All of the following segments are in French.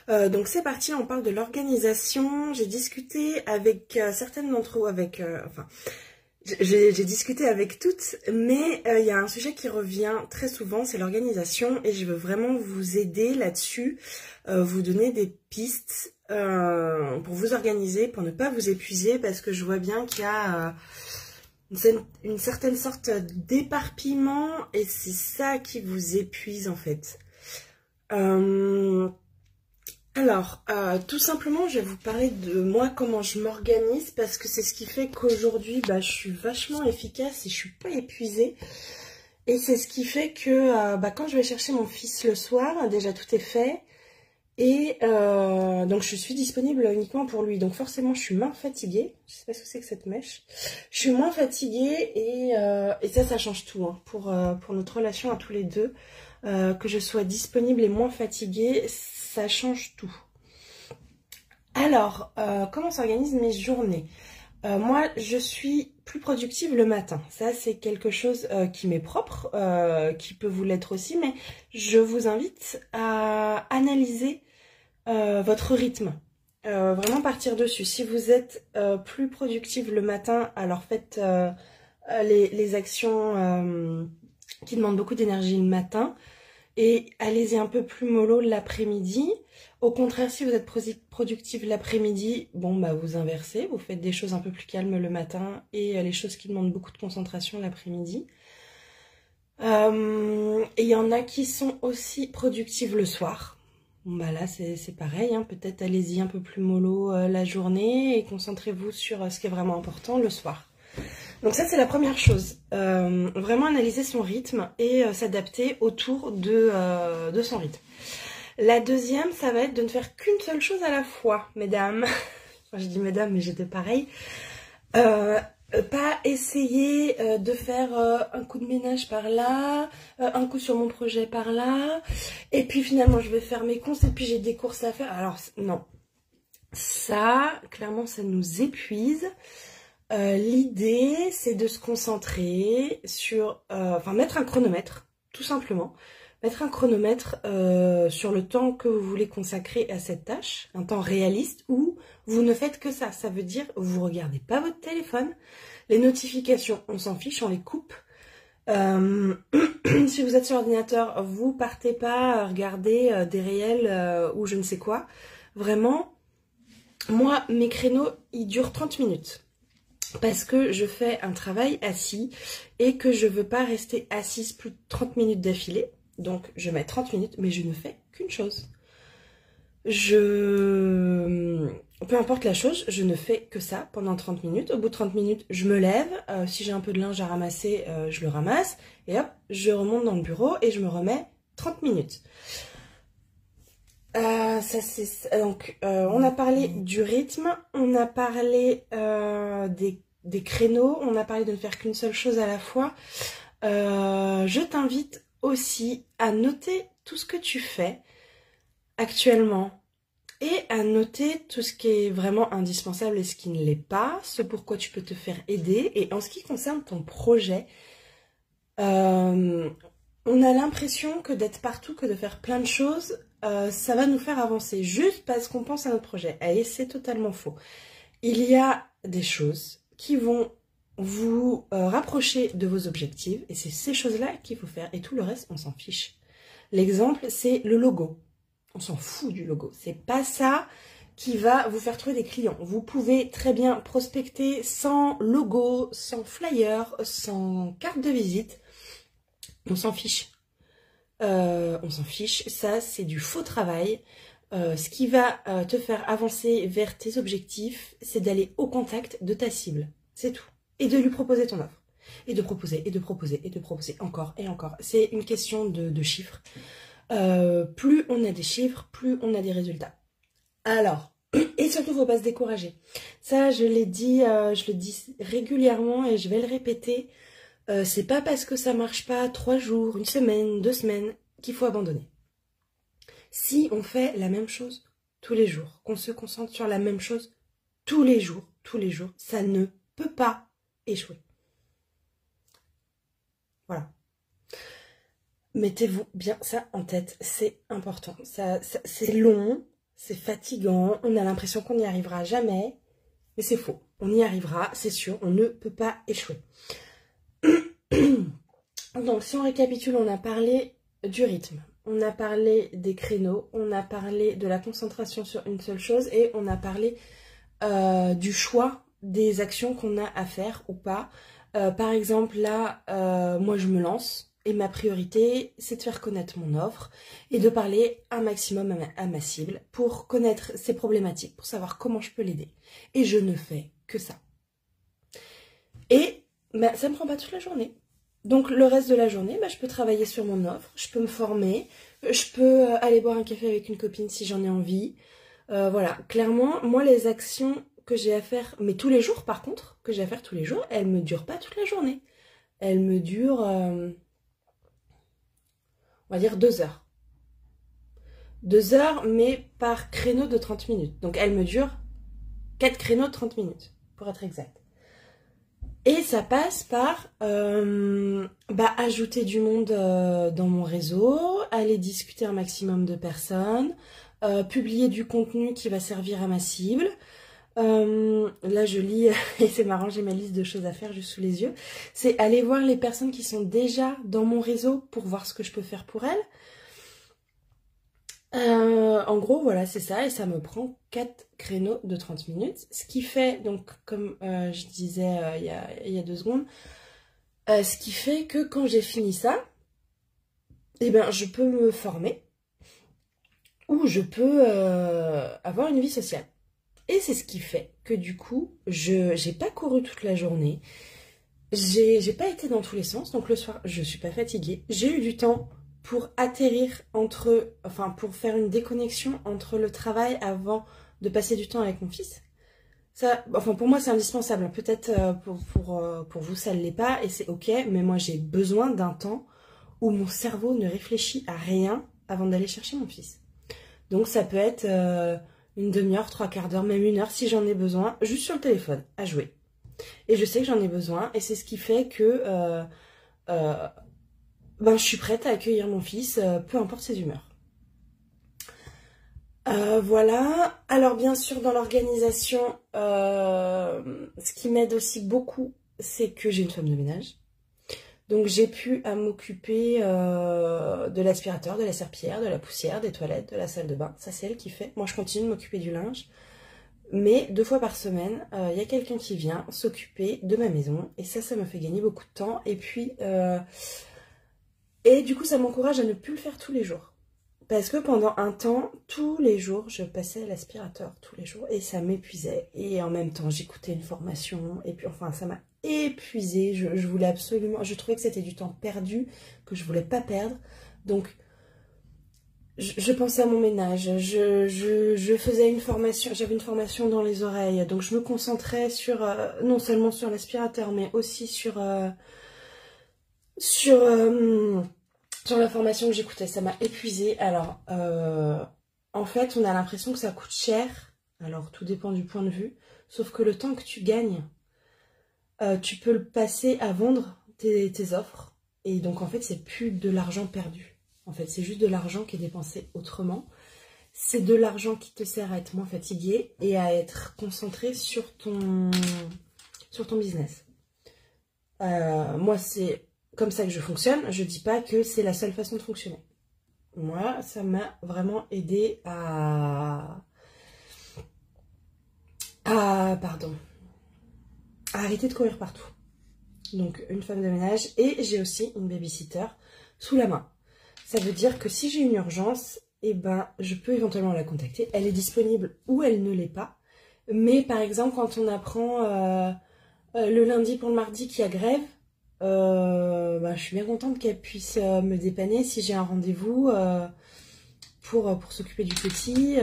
Donc c'est parti, on parle de l'organisation. J'ai discuté avec certaines d'entre vous, j'ai discuté avec toutes, mais il y a un sujet qui revient très souvent, c'est l'organisation, et je veux vraiment vous aider là-dessus, vous donner des pistes pour vous organiser, pour ne pas vous épuiser, parce que je vois bien qu'il y a une certaine sorte d'éparpillement, et c'est ça qui vous épuise en fait. Tout simplement, je vais vous parler de moi, comment je m'organise, parce que c'est ce qui fait qu'aujourd'hui, je suis vachement efficace et je suis pas épuisée. Et c'est ce qui fait que quand je vais chercher mon fils le soir, déjà tout est fait. Et donc je suis disponible uniquement pour lui. Donc forcément, je suis moins fatiguée. Je sais pas ce que c'est que cette mèche. Je suis moins fatiguée et ça change tout hein, pour notre relation à tous les deux. Que je sois disponible et moins fatiguée, ça change tout. Alors, comment s'organisent mes journées? Moi, je suis plus productive le matin. Ça, c'est quelque chose qui m'est propre, qui peut vous l'être aussi, mais je vous invite à analyser votre rythme. Vraiment partir dessus. Si vous êtes plus productive le matin, alors faites les actions qui demandent beaucoup d'énergie le matin. Et allez-y un peu plus mollo l'après-midi. Au contraire, si vous êtes productive l'après-midi, vous inversez, vous faites des choses un peu plus calmes le matin et les choses qui demandent beaucoup de concentration l'après-midi. Et il y en a qui sont aussi productives le soir. Là c'est pareil, hein. Peut-être allez-y un peu plus mollo la journée et concentrez-vous sur ce qui est vraiment important le soir. Donc ça c'est la première chose, vraiment analyser son rythme et s'adapter autour de son rythme. La deuxième, ça va être de ne faire qu'une seule chose à la fois, mesdames. Enfin, je dis mesdames, mais j'étais pareil. Pas essayer de faire un coup de ménage par là, un coup sur mon projet par là, et puis finalement je vais faire mes courses et puis j'ai des courses à faire. Alors non, ça, clairement, ça nous épuise. L'idée, c'est de se concentrer sur... mettre un chronomètre, tout simplement. Mettre un chronomètre sur le temps que vous voulez consacrer à cette tâche, un temps réaliste où vous ne faites que ça. Ça veut dire, vous regardez pas votre téléphone. Les notifications, on s'en fiche, on les coupe. Si vous êtes sur ordinateur, vous partez pas regarder des réels ou je ne sais quoi. Vraiment, moi, mes créneaux, ils durent 30 minutes. Parce que je fais un travail assis et que je veux pas rester assise plus de 30 minutes d'affilée. Donc je mets 30 minutes, mais je ne fais qu'une chose. Peu importe la chose, je ne fais que ça pendant 30 minutes. Au bout de 30 minutes, je me lève. Si j'ai un peu de linge à ramasser, je le ramasse. Et hop, je remonte dans le bureau et je me remets 30 minutes. On a parlé du rythme, on a parlé des créneaux, on a parlé de ne faire qu'une seule chose à la fois. Je t'invite aussi à noter tout ce que tu fais actuellement et à noter tout ce qui est vraiment indispensable et ce qui ne l'est pas, ce pourquoi tu peux te faire aider. Et en ce qui concerne ton projet, on a l'impression que d'être partout, que de faire plein de choses, ça va nous faire avancer juste parce qu'on pense à notre projet. Et c'est totalement faux. Il y a des choses qui vont vous rapprocher de vos objectifs et c'est ces choses-là qu'il faut faire et tout le reste, on s'en fiche. L'exemple, c'est le logo. On s'en fout du logo. C'est pas ça qui va vous faire trouver des clients. Vous pouvez très bien prospecter sans logo, sans flyer, sans carte de visite. On s'en fiche. On s'en fiche, ça c'est du faux travail. Ce qui va te faire avancer vers tes objectifs, c'est d'aller au contact de ta cible, c'est tout. Et de lui proposer ton offre. Et de proposer, et de proposer, et de proposer encore et encore. C'est une question de chiffres. Plus on a des chiffres, plus on a des résultats. Alors, et surtout, il ne faut pas se décourager. Ça, je le dis régulièrement et je vais le répéter. C'est pas parce que ça marche pas 3 jours, 1 semaine, 2 semaines qu'il faut abandonner. Si on fait la même chose tous les jours, qu'on se concentre sur la même chose tous les jours, ça ne peut pas échouer. Voilà. Mettez-vous bien ça en tête, c'est important. C'est long, c'est fatigant, on a l'impression qu'on n'y arrivera jamais, mais c'est faux. On y arrivera, c'est sûr, on ne peut pas échouer. Donc si on récapitule, on a parlé du rythme, on a parlé des créneaux, on a parlé de la concentration sur une seule chose et on a parlé du choix des actions qu'on a à faire ou pas. Par exemple, là, moi je me lance et ma priorité, c'est de faire connaître mon offre et de parler un maximum à ma cible pour connaître ses problématiques, pour savoir comment je peux l'aider. Et je ne fais que ça. Et bah, ça ne me prend pas toute la journée. Donc le reste de la journée, bah, je peux travailler sur mon offre, je peux me former, je peux aller boire un café avec une copine si j'en ai envie. Voilà, clairement, moi les actions que j'ai à faire, mais tous les jours par contre, que j'ai à faire tous les jours, elles me durent pas toute la journée. Elles me durent, on va dire 2 heures. 2 heures, mais par créneau de 30 minutes. Donc elles me durent 4 créneaux de 30 minutes, pour être exact. Et ça passe par ajouter du monde dans mon réseau, aller discuter un maximum de personnes, publier du contenu qui va servir à ma cible. Là je lis, et c'est marrant, j'ai ma liste de choses à faire juste sous les yeux. C'est aller voir les personnes qui sont déjà dans mon réseau pour voir ce que je peux faire pour elles. En gros, voilà, c'est ça, et ça me prend 4 créneaux de 30 minutes. Ce qui fait, donc, comme je disais il y a 2 secondes, ce qui fait que quand j'ai fini ça, eh ben, je peux me former ou je peux avoir une vie sociale. Et c'est ce qui fait que du coup, j'ai pas couru toute la journée, j'ai pas été dans tous les sens, donc le soir, je suis pas fatiguée, j'ai eu du temps pour atterrir pour faire une déconnexion entre le travail avant de passer du temps avec mon fils. Ça, enfin pour moi c'est indispensable, peut-être pour vous ça ne l'est pas et c'est ok, mais moi j'ai besoin d'un temps où mon cerveau ne réfléchit à rien avant d'aller chercher mon fils. Donc ça peut être une demi-heure, 3/4 d'heure, même 1 heure si j'en ai besoin, juste sur le téléphone, à jouer. Et je sais que j'en ai besoin et c'est ce qui fait que je suis prête à accueillir mon fils, peu importe ses humeurs. Voilà. Alors bien sûr, dans l'organisation, ce qui m'aide aussi beaucoup, c'est que j'ai une femme de ménage. Donc j'ai pu à m'occuper de l'aspirateur, de la serpillière, de la poussière, des toilettes, de la salle de bain. Ça c'est elle qui fait. Moi je continue de m'occuper du linge. Mais 2 fois par semaine, il y a quelqu'un qui vient s'occuper de ma maison. Et ça me fait gagner beaucoup de temps. Et puis... Et du coup, ça m'encourage à ne plus le faire tous les jours. Parce que pendant un temps, tous les jours, je passais à l'aspirateur, tous les jours, et ça m'épuisait. Et en même temps, j'écoutais une formation, et puis enfin, ça m'a épuisée. Je voulais absolument... Je trouvais que c'était du temps perdu, que je voulais pas perdre. Donc, je pensais à mon ménage, je faisais une formation, j'avais une formation dans les oreilles. Donc, je me concentrais sur, non seulement sur l'aspirateur, mais aussi sur la formation que j'écoutais, ça m'a épuisée. Alors, en fait, on a l'impression que ça coûte cher. Alors, tout dépend du point de vue. Sauf que le temps que tu gagnes, tu peux le passer à vendre tes offres. Et donc, en fait, c'est plus de l'argent perdu. En fait, c'est juste de l'argent qui est dépensé autrement. C'est de l'argent qui te sert à être moins fatigué et à être concentré sur ton business. Moi, c'est... comme ça que je fonctionne, je dis pas que c'est la seule façon de fonctionner. Moi, ça m'a vraiment aidé à arrêter de courir partout. Donc, une femme de ménage et j'ai aussi une babysitter sous la main. Ça veut dire que si j'ai une urgence, eh ben, je peux éventuellement la contacter. Elle est disponible ou elle ne l'est pas. Mais par exemple, quand on apprend le lundi pour le mardi qu'il y a grève, je suis bien contente qu'elle puisse me dépanner si j'ai un rendez-vous pour s'occuper du petit,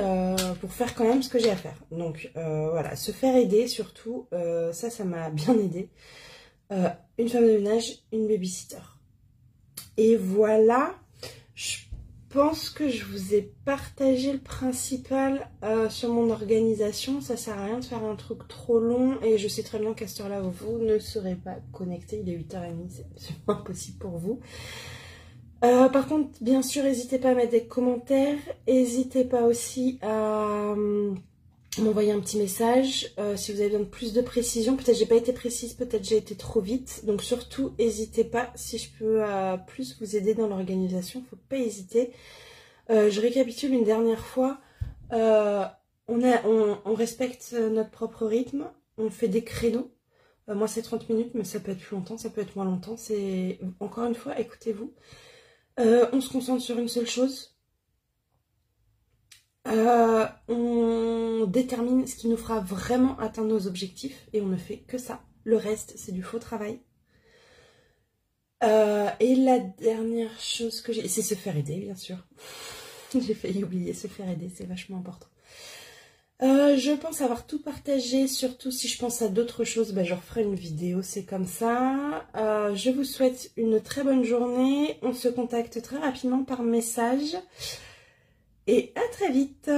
pour faire quand même ce que j'ai à faire. Donc voilà, se faire aider surtout, ça m'a bien aidé. Une femme de ménage, une babysitter. Et voilà, je pense que je vous ai partagé le principal sur mon organisation. Ça sert à rien de faire un truc trop long et je sais très bien qu'à cette heure-là, vous ne serez pas connecté. Il est 8h30, c'est absolument impossible pour vous. Par contre, bien sûr, n'hésitez pas à mettre des commentaires. N'hésitez pas aussi à m'envoyer un petit message si vous avez besoin de plus de précision. Peut-être j'ai pas été précise, peut-être j'ai été trop vite. Donc surtout, n'hésitez pas. Si je peux plus vous aider dans l'organisation, faut pas hésiter. Je récapitule une dernière fois. On respecte notre propre rythme. On fait des créneaux. Moi, c'est 30 minutes, mais ça peut être plus longtemps, ça peut être moins longtemps. C'est encore une fois, écoutez-vous. On se concentre sur une seule chose. On détermine ce qui nous fera vraiment atteindre nos objectifs et on ne fait que ça. Le reste, c'est du faux travail. Et la dernière chose que j'ai... C'est se faire aider, bien sûr. J'ai failli oublier, se faire aider, c'est vachement important. Je pense avoir tout partagé, surtout si je pense à d'autres choses, bah, je referai une vidéo, c'est comme ça. Je vous souhaite une très bonne journée. On se contacte très rapidement par message. Et à très vite.